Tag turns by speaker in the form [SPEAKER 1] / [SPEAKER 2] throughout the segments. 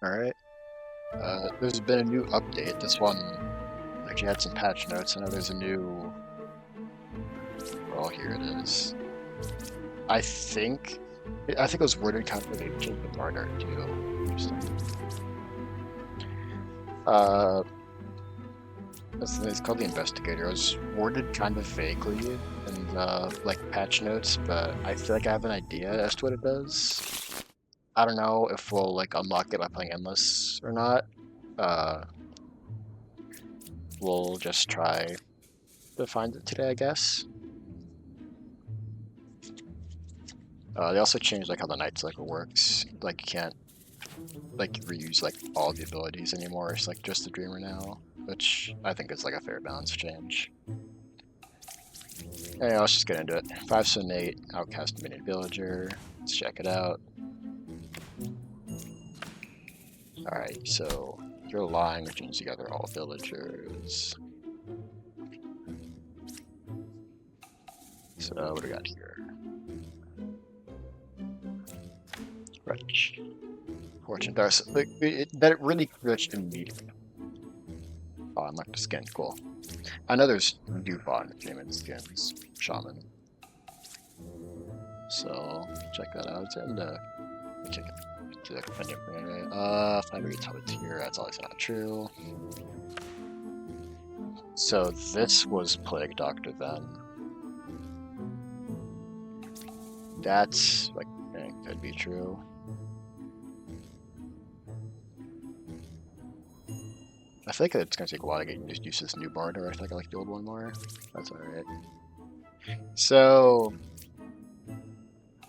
[SPEAKER 1] Alright. There's been a new update. This one actually had some patch notes. I know there's a new. Well, here it is. I think. I think it was worded kind of like change the art too. Interesting. It's called the Investigator. It was worded kind of vaguely in the like patch notes, but I feel like I have an idea as to what it does. I don't know if we'll like unlock it by playing endless or not. Uh, we'll just try to find it today, I guess. They also changed like how the night cycle works. Like you can't like reuse like all the abilities anymore. It's like just the Dreamer now, which I think is like a fair balance change. Anyway, let's just get into it. 578, Outcast Minion Villager. Let's check it out. Alright, so you're lying, which means together all villagers. So what do we got here? Wretch. Fortune Darcy. Like, that really glitched immediately. Oh, unlocked the skin. Cool. I know there's new bot demon skins. Shaman. So check that out. And check it to the companion anyway. 5 top tier. That's always not true. So this was Plague Doctor then. That's like could be true. I feel like it's gonna take a while to get used to this new barter. I feel like I like the old one more. That's alright. So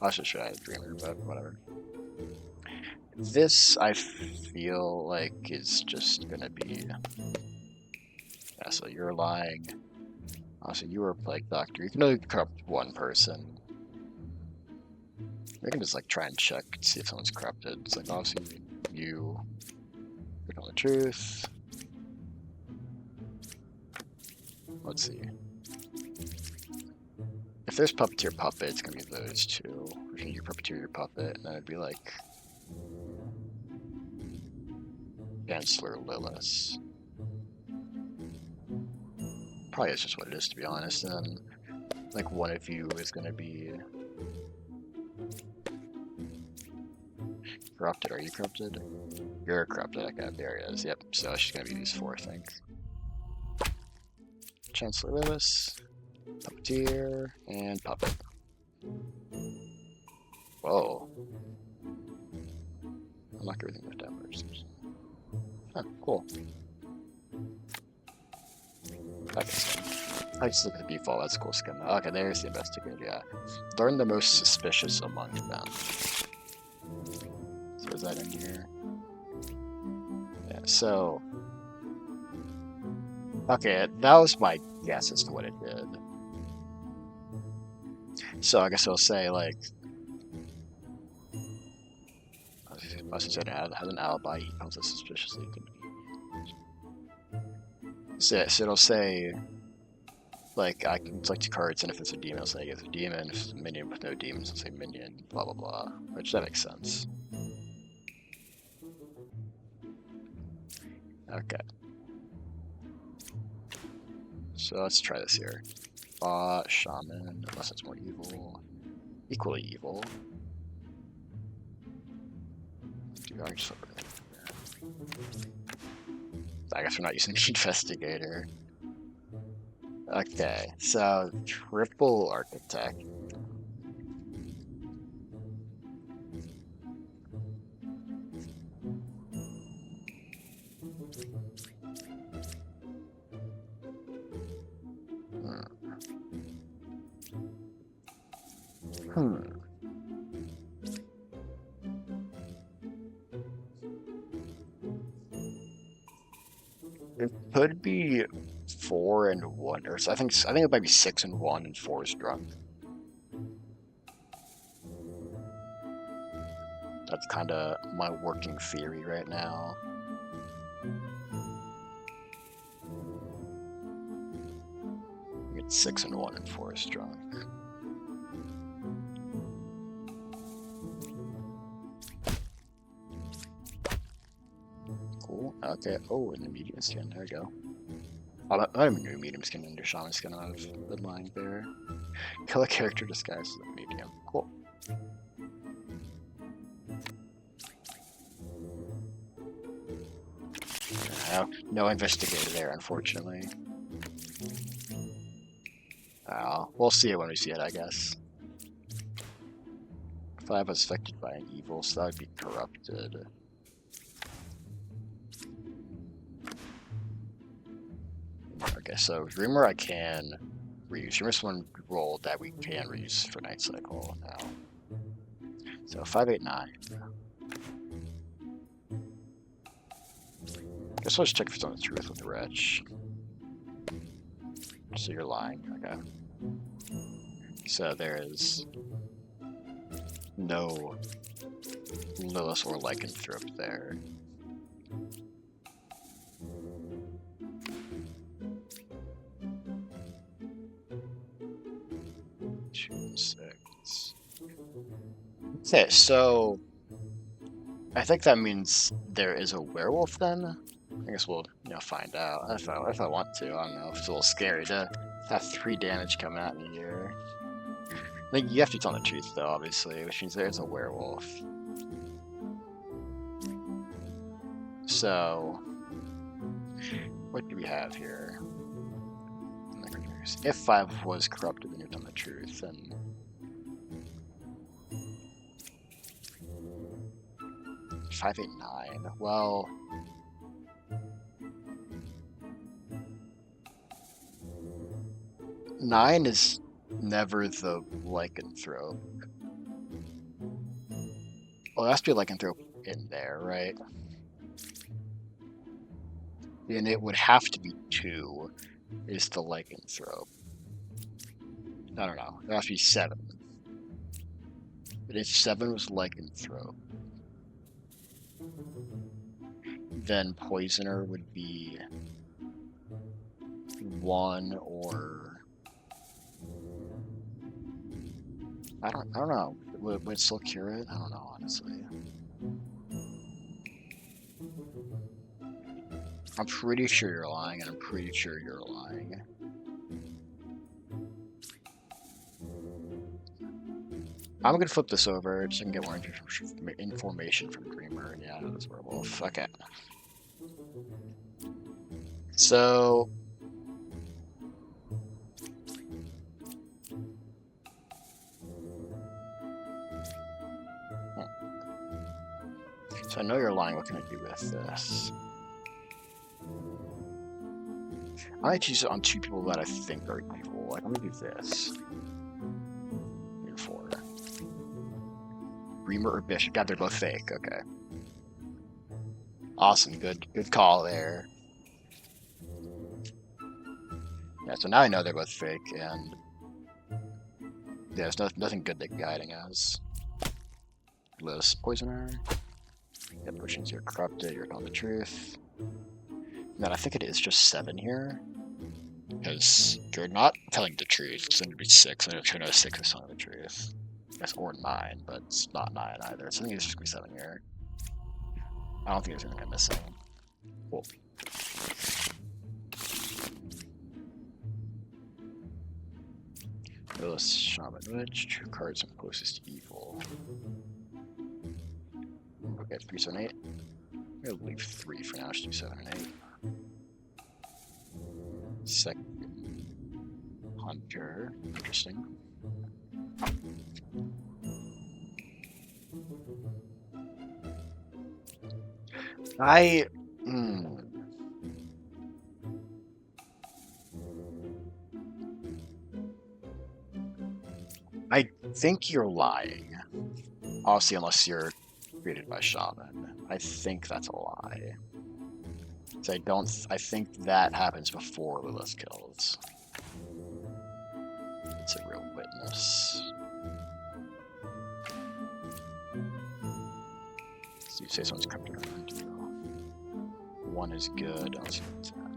[SPEAKER 1] I should try a Dreamer, but whatever. This I feel like is just gonna be. Yeah, so you're lying. Also, you were a Plague Doctor. You can only corrupt one person. We can just like try and check to see if someone's corrupted. It's like obviously you tell the truth. Let's see. If there's Puppeteer Puppet, it's gonna be those two. If you Puppeteer your Puppet, and then it'd be like Chancellor Lilith. Probably is just what it is, to be honest. And then, like, one of you is gonna be corrupted. Are you corrupted? You're corrupted. Okay, there it is. Yep. So she's gonna be these four, I think. Chancellor Lilith, Puppeteer, and Puppet. Whoa. Unlock everything with that first. Huh, cool. Okay. I just look at the default, that's a cool skin. Okay, there's the Investigator, yeah. Learn the most suspicious among them. So is that in here? Yeah, so... Okay, that was my guess as to what it did. So I guess I'll say, like... Must have said it has an alibi, he comes as suspiciously. So it'll say... Like, I can select cards, and if it's a demon, I'll say it's a demon. If it's a minion with no demons, I'll say minion, blah blah blah. Which, that makes sense. Okay. So let's try this here. Shaman, unless it's more evil. Equally evil. I guess we're not using the Investigator. Okay, so triple architect. It could be 4 and 1, or I think it might be 6 and 1, and 4 is drunk. That's kind of my working theory right now. It's 6 and 1, and 4 is drunk. Okay. Oh, and the medium skin. There we go. Oh, I don't even know medium skin and shaman skin. I've been lying there. Kill a character disguised as a medium. Cool. No investigator there, unfortunately. We'll see it when we see it, I guess. If I was affected by an evil, so that would be corrupted. Okay, so Dreamer I can reuse. Dreamer's one roll that we can reuse for Night Cycle now. So 589. Guess I'll just check if it's on the truth with the wretch. So you're lying, okay. So there is no Lilith or Lycanthrope there. Okay, so I think that means there is a werewolf then. I guess we'll find out if I want to. I don't know. It's a little scary to have 3 damage come at me here. Like you have to tell the truth though, obviously, which means there's a werewolf. So what do we have here? If 5 was corrupted, then you've done the truth, then. Five, 8, 9. Well, nine is never the Lycanthrope. Well, there has to be a Lycanthrope in there, right? And it would have to be 2 is the Lycanthrope. I don't know. There has to be 7. But if 7 was Lycanthrope, then Poisoner would be 1 or I don't know. Would it still cure it? I don't know, honestly. I'm pretty sure you're lying, and I'm pretty sure you're lying. I'm gonna flip this over so I can get more information from Dreamer. Yeah, I know this werewolf. Okay. So I know you're lying. What can I do with this? I like to use it on 2 people that I think are evil. Like, I'm gonna do this. 4. Dreamer or Bishop. God, they're both fake. Okay. Awesome. Good call there. Yeah, so now I know they're both fake, and yeah, there's nothing good they're guiding us. List Poisoner. Yep, which means you're corrupted, you're telling the truth. And then I think it is just 7 here. Because you're not telling the truth, it's going to be 6. I know 6 is telling the truth. Yes, or 9, but it's not 9 either. So I think it's just going to be 7 here. I don't think there's anything I'm missing. Cool. Lilith, Shaman, Witch, 2 cards from closest to evil. Okay, 3, 7, 8. I'm going to leave 3 for now, just do 7 and 8. Second Hunter. Interesting. I think you're lying. Obviously, unless you're created by Shaman. I think that's a lie. So I think that happens before Lilith kills. It's a real witness. So you say someone's coming around you. 1 is good. Let's see what's that.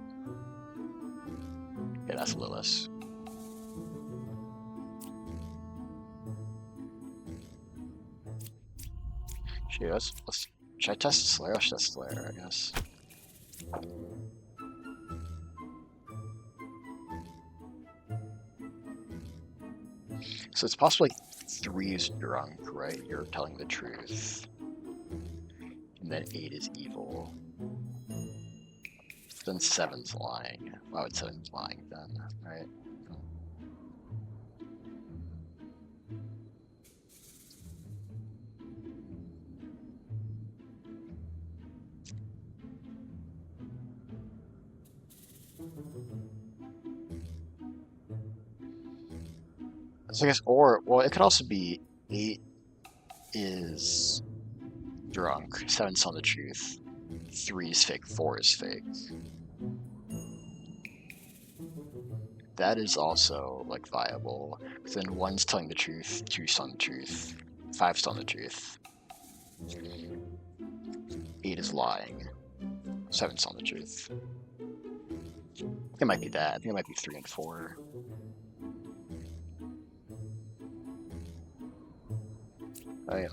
[SPEAKER 1] Okay, that's Lilith. Should I test Slayer? I should test Slayer, I guess. So it's possible like 3 is drunk, right? You're telling the truth. And then 8 is evil. Then 7's lying. Why would 7's lying then, right? So I guess, or, well, it could also be 8 is drunk, 7's telling the truth, 3 is fake, 4 is fake. That is also, like, viable. But then 1's telling the truth, 2's telling the truth, 5's telling the truth. 8 is lying, 7's telling the truth. It might be that. I think it might be 3 and 4. I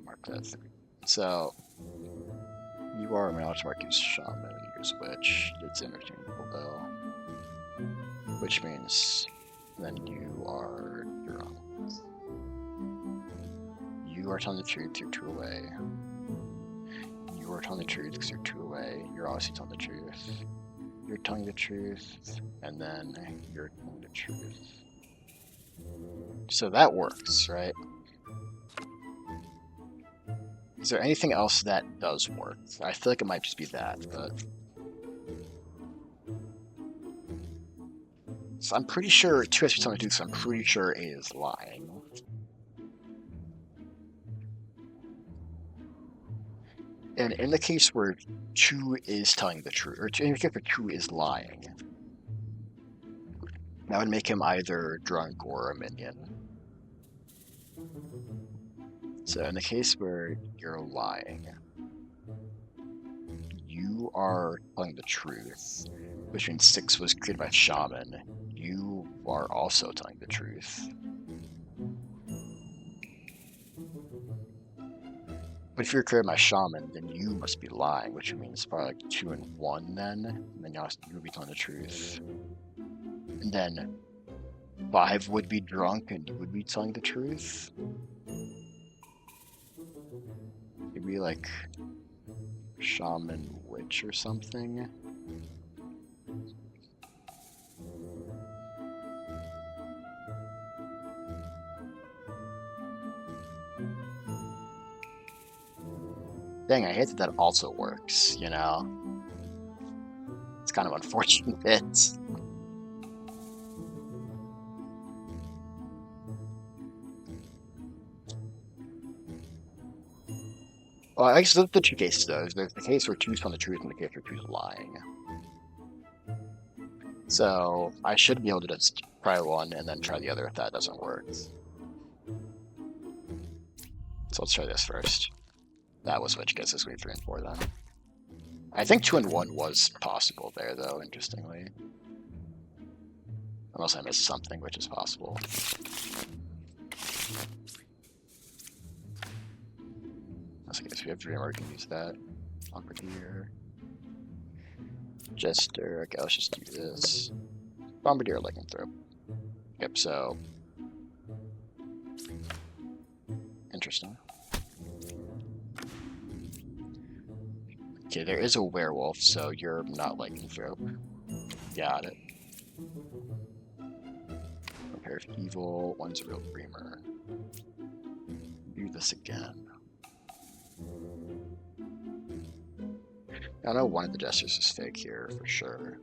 [SPEAKER 1] mark that 3. So, you are allowed to mark use shaman and use witch. It's interchangeable though. Which means then you are drunk. You are telling the truth, you're 2 away. You are telling the truth because you're 2 away. You're obviously telling the truth. You're telling the truth, and then you're telling the truth. So that works, right? Is there anything else that does work? I feel like it might just be that, but... So I'm pretty sure 2 has to be telling the truth, so I'm pretty sure 8 is lying. And in the case where 2 is telling the truth, or in the case where 2 is lying, that would make him either drunk or a minion. So in the case where you're lying, you are telling the truth, which means 6 was created by Shaman. You are also telling the truth. But if you're created by Shaman, then you must be lying, which means probably like 2 and 1 then. And then you would be telling the truth. And then 5 would be drunk and you would be telling the truth. It'd be like Shaman Witch or something. Dang, I hate that that also works, you know? It's kind of unfortunate. Well, I guess the 2 cases though. There's the case where 2's telling the truth and the case where 2's lying. So I should be able to just try one and then try the other if that doesn't work. So let's try this first. That was which gets us 3 and 4 then. I think 2 and 1 was possible there though, interestingly. Unless I missed something, which is possible. I guess if we have Dreamer, we can use that. Bombardier. Jester. Okay, let's just do this. Bombardier, Lycanthrope. Yep, so. Interesting. Okay, there is a werewolf, so you're not Lycanthrope. Got it. Pair of evil, 1's a real dreamer. Do this again. I know one of the gestures is fake here for sure.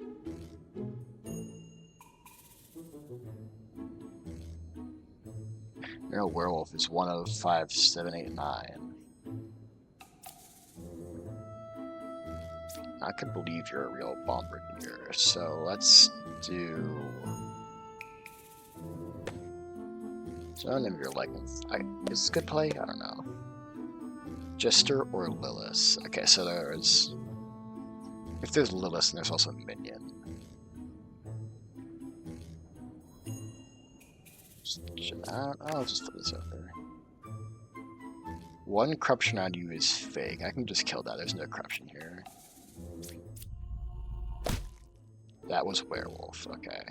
[SPEAKER 1] No, werewolf is 1 of 5, 7, 8, 9. I could believe you're a real bombardier, so let's do. So name your leggings. Is this good play? I don't know. Jester or Lilith? Okay, so there's. If there's Lilith, then there's also Minion. I'll just put this over. 1 corruption on you is fake. I can just kill that. There's no corruption here. That was werewolf, okay.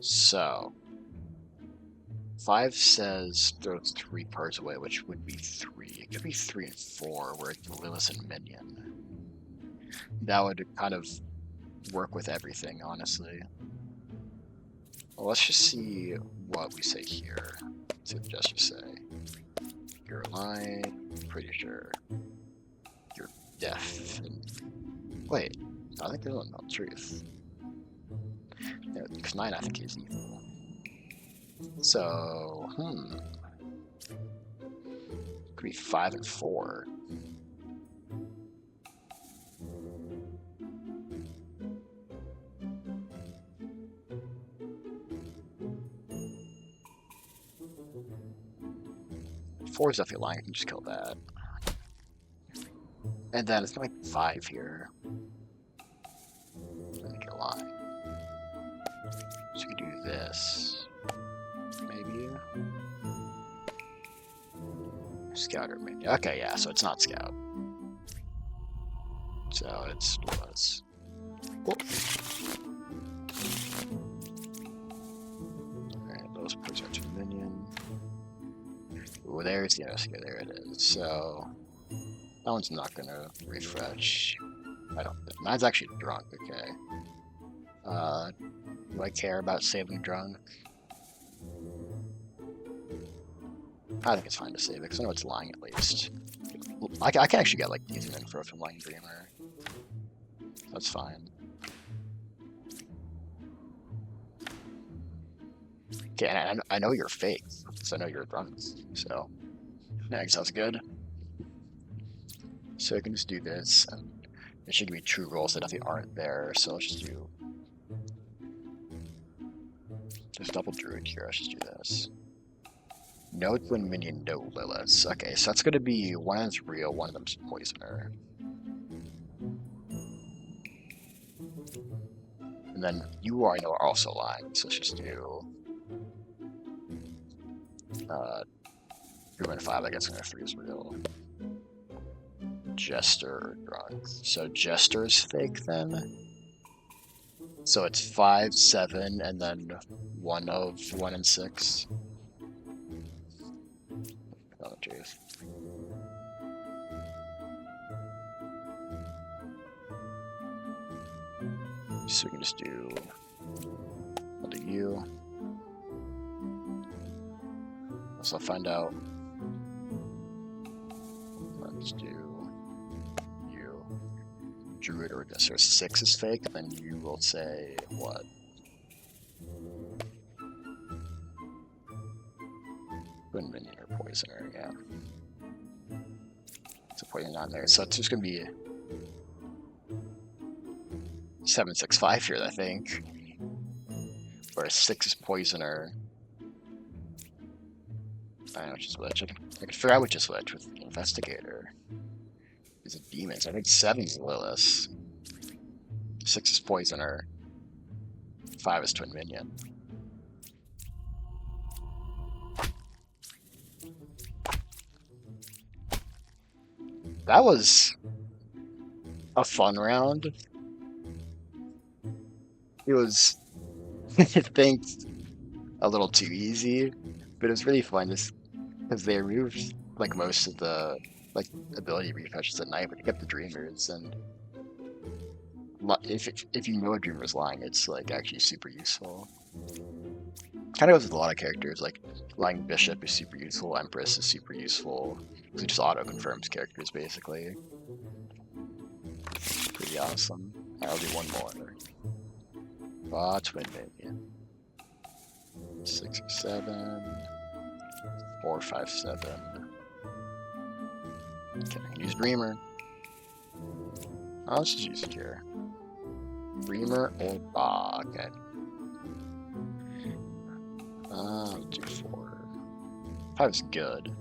[SPEAKER 1] So 5 says throw 3 cards away, which would be 3. It could be 3 and 4, where it's Lilith and Minion. That would kind of work with everything, honestly. Well, let's just see what we say here. Let's see what the gestures say. You're lying, pretty sure. You're deaf. Wait, I think there's no truth. Yeah, because 9, I think, is evil. So, could be 5 and 4. Four is definitely lying. I can just kill that. And then it's gonna be 5 here. I think you're lying. So you can do this. Maybe. Scout or maybe. Okay, yeah, so it's not Scout. So it's was. Cool. Alright, those present to minion. Ooh, there's the investigator. There it is. So that one's not gonna refresh. I don't think. Mine's actually drunk, okay. Do I care about saving drunk? I think it's fine to save it, because I know it's lying at least. I can actually get like decent info from Lying Dreamer. That's fine. Okay, and I know you're fake, so I know you're drunk, so yeah, I guess that's good. So I can just do this, and it should give me true rolls that definitely aren't there, so let's just do... There's double druid here, let's just do this. No twin minion, no Lilith. Okay, so that's gonna be one of them's real, one of them's poisoner. And then you I know are also lying, so let's just do 3 and 5, I guess 3 is real. Jester or drunk. So Jester's fake then. So it's 5, 7, and then 1 of 1 and 6. Oh jeez. So we can just do, I'll do you. So I'll find out. Let's do you. Druid or Jester. 6 is fake, then you will say what? Twin minion or poisoner, yeah. It's a poison on there. So it's just gonna be 7, 6, 5 here, I think. Where 6 is poisoner. I don't know which is which. I can figure out which is which with the investigator. These are demons. I think 7 is Lilith. 6 is poisoner. 5 is twin minion. That was a fun round. It was, I think, a little too easy, but it was really fun just because they removed like most of the like ability refreshes at night, but you kept the dreamers, and if you know a dreamer's lying, it's like actually super useful. Kind of goes with a lot of characters, like lying bishop is super useful, empress is super useful, because it just auto confirms characters basically. Pretty awesome. I'll do one more. Twin minion. 6 or 7. 4, 5, 7. Okay, I can use Dreamer. Let's just use it here. Dreamer or okay. I'll do 4. 5 is good.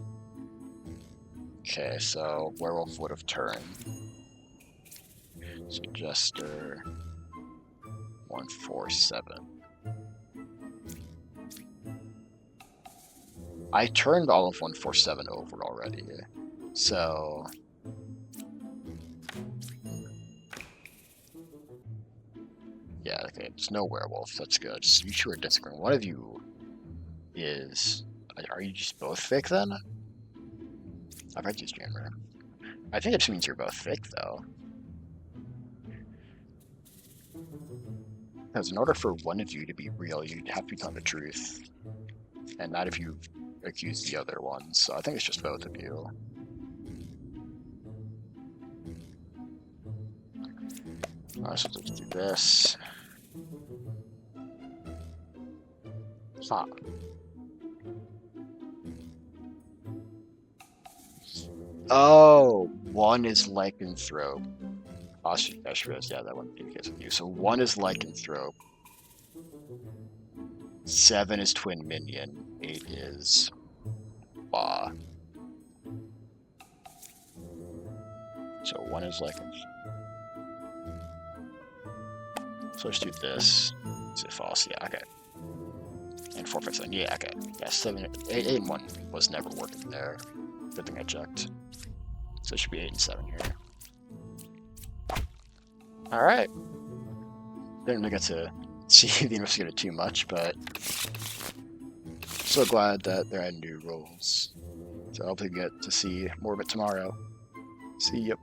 [SPEAKER 1] Okay, so werewolf would have turned. So Jester 1, 4, 7. I turned all of 1, 4, 7 over already, so Yeah, okay, there's no werewolf. That's good. So you two are disagreeing. One of you is... Are you just both fake, then? I've read you streamer. I think it just means you're both fake, though. Because in order for one of you to be real, you'd have to be telling the truth. And not if you accuse the other one. So I think it's just both of you. Alright, so let's do this. Huh. Oh, one is lycanthrope. I should realize, yeah, that wouldn't be the case with you. So one is lycanthrope. 7 is twin minion. 8 is Ba. So one is lycanthrope. So let's do this. Is it false? Yeah, okay. And 4, 5, 7. Yeah, okay. Yeah, 7, 8, and 1 was never working there. Good thing I checked. So it should be 8 and 7 here. Alright. Didn't really get to see the investigator too much, but so glad that there are new rules. So hopefully we get to see more of it tomorrow. See ya.